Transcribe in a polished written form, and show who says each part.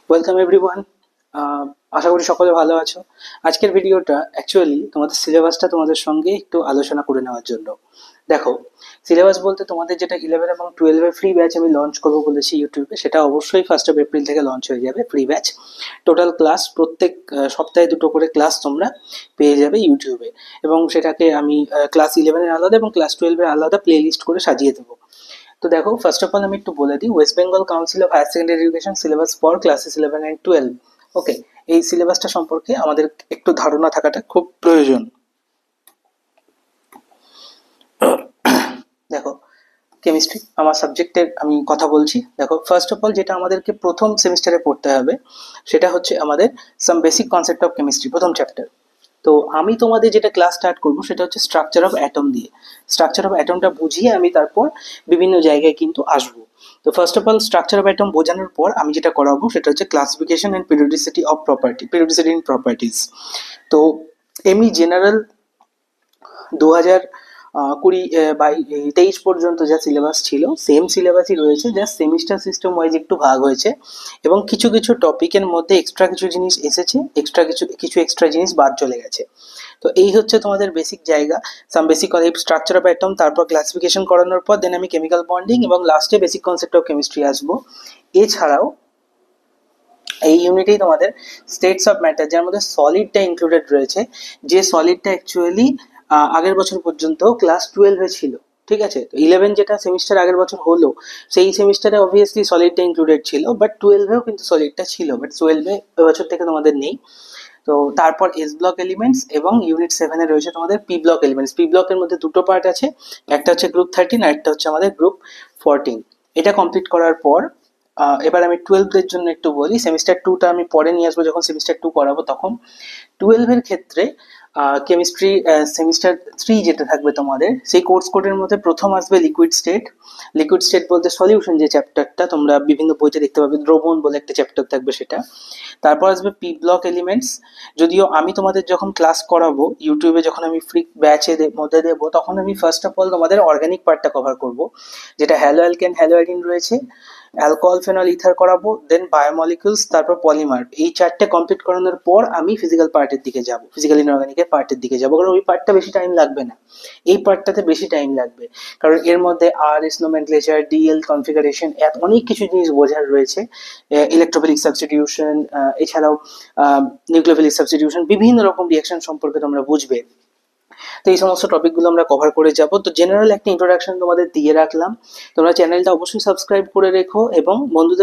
Speaker 1: Welcome everyone. আশা করি সকলে ভালো আছো। আজকের ভিডিওটা অ্যাকচুয়ালি তোমাদের সিলেবাসটা তোমাদের সঙ্গে একটু আলোচনা করে নেওয়ার জন্য। দেখো, সিলেবাস বলতে তোমাদের যেটা 11 এবং 12 ফ্রি ব্যাচ আমি লঞ্চ করবো বলেছি ইউটিউবে, সেটা অবশ্যই 1 এপ্রিল থেকে লঞ্চ হয়ে যাবে ফ্রি ব্যাচ। টোটাল ক্লাস প্রত্যেক সপ্তাহে দুটো করে ক্লাস তোমরা পেয়ে যাবে ইউটিউবে, এবং সেটাকে আমি ক্লাস 11-এর আলাদা এবং ক্লাস 12-এর আলাদা প্লে লিস্ট করে সাজিয়ে দেবো। তো দেখো, ফার্স্ট অফ অল আমি একটু বলে দিই, West Bengal council of higher secondary education syllabus for classes 11 and 12। Okay, এই সিলেবাসটা সম্পর্কে আমাদের একটু ধারণা থাকাটা খুব প্রয়োজন। দেখো, কেমিস্ট্রি আমার সাবজেক্টের আমি কথা বলছি। দেখো, ফার্স্ট অফ অল যেটা আমাদেরকে প্রথম সেমিস্টারে পড়তে হবে সেটা হচ্ছে আমাদের some basic concept of chemistry, প্রথম চ্যাপ্টার। তো আমি তোমাদের যেটা ক্লাস স্টার্ট করবো সেটা হচ্ছে স্ট্রাকচার অফ অ্যাটম দিয়ে। স্ট্রাকচার অফ অ্যাটমটা বুঝিয়ে আমি তারপর বিভিন্ন জায়গায় কিন্তু আসবো। তো first of all structure of atom বোঝানোর পর আমি যেটা করাবো সেটা হচ্ছে classification and periodicity of property, periodicity in properties. তো এমনি জেনারেল 2023 পর্যন্ত যা সিলেবাস ছিল সেম সিলেবাসই রয়েছে, জাস্ট সেমিস্টার সিস্টেম ওয়াইজ একটু ভাগ হয়েছে, এবং কিছু কিছু টপিকের মধ্যে এক্সট্রা কিছু জিনিস এসেছে, এক্সট্রা কিছু কিছু এক্সট্রা জিনিস বাদ চলে গেছে। তো এই হচ্ছে তোমাদের বেসিক জায়গা, some basic structure of atom, তারপর ক্লাসিফিকেশন করানোর পর দেন আমি কেমিক্যাল বন্ডিং এবং লাস্টে বেসিক কনসেপ্ট অফ কেমিস্ট্রি আসবো। এছাড়াও এই ইউনিটেই তোমাদের স্টেটস অফ ম্যাটার, যার মধ্যে সলিডটা ইনক্লুডেড রয়েছে, যে সলিডটা অ্যাকচুয়ালি আগের বছর পর্যন্ত ক্লাস 12-এ ছিল। ঠিক আছে, তো 11 যেটা সেমিস্টার আগের বছর হলো, সেই সেমিস্টারে অবভিয়াসলি সলিডটা ইনক্লুডেড ছিল, বাট 12-এও কিন্তু সলিডটা ছিল, বাট 12-এ বছর থেকে তোমাদের নেই। তো তারপর এস ব্লক এলিমেন্টস এবং ইউনিট 7-এ রয়েছে তোমাদের পি ব্লক এলিমেন্টস। পি ব্লকের মধ্যে দুটো পার্ট আছে, একটা হচ্ছে গ্রুপ 13 আর একটা হচ্ছে আমাদের গ্রুপ 14। এটা কমপ্লিট করার পর এবার আমি 12-এর জন্য একটু বলি। সেমিস্টার 2টা আমি পরে নিয়ে আসবো, যখন সেমিস্টার 2 করাবো তখন। 12-এর ক্ষেত্রে কেমিস্ট্রি সেমিস্টার 3 যেটা থাকবে তোমাদের, সেই কোর্স কোডের মধ্যে প্রথম আসবে লিকুইড স্টেট। লিকুইড স্টেট বলতে সলিউশন, যে চ্যাপ্টারটা তোমরা বিভিন্ন বইতে দেখতে পাবে, দ্রবণ বলে একটা চ্যাপ্টার থাকবে সেটা। তারপর আসবে পি ব্লক এলিমেন্টস। যদিও আমি তোমাদের যখন ক্লাস করাবো ইউটিউবে, যখন আমি ফ্রি ব্যাচে মধ্যে দেবো, তখন আমি ফার্স্ট অফ অল তোমাদের অর্গানিক পার্টটা কভার করব, যেটা হ্যালো অ্যালকেন হ্যালো অ্যাডিন রয়েছে, অ্যালকোহল ফেনল ইথার করাবো, দেন বায়োমলিকুলস, তারপর পলিমার। এই চারটে কমপ্লিট করানোর পর আমি ফিজিক্যাল পার্টের দিকে যাব, ফিজিক্যাল ইনঅর্গানিকের পার্টের দিকে যাব, কারণ ওই পার্টটা বেশি টাইম লাগবে না, এই পার্টটাতে বেশি টাইম লাগবে, কারণ এর মধ্যে আর এস নোমেনক্লেচার, ডিএল কনফিগারেশন, অনেক কিছু জিনিস বোঝার রয়েছে। ইলেকট্রোফিলিক সাবস্টিটিউশন, এছাড়াও নিউক্লিওফিলিক সাবস্টিটিউশন, বিভিন্ন রকম রিয়াকশন সম্পর্কে তোমরা বুঝবে। তো এই সমস্ত টপিকগুলো আমরা কভার করে যাব। তো জেনারেল একটা ইন্ট্রোডাকশন তোমাদের দিয়ে রাখলাম। তোমরা চ্যানেলটা অবশ্যই সাবস্ক্রাইব করে রেখো এবং বন্ধুদের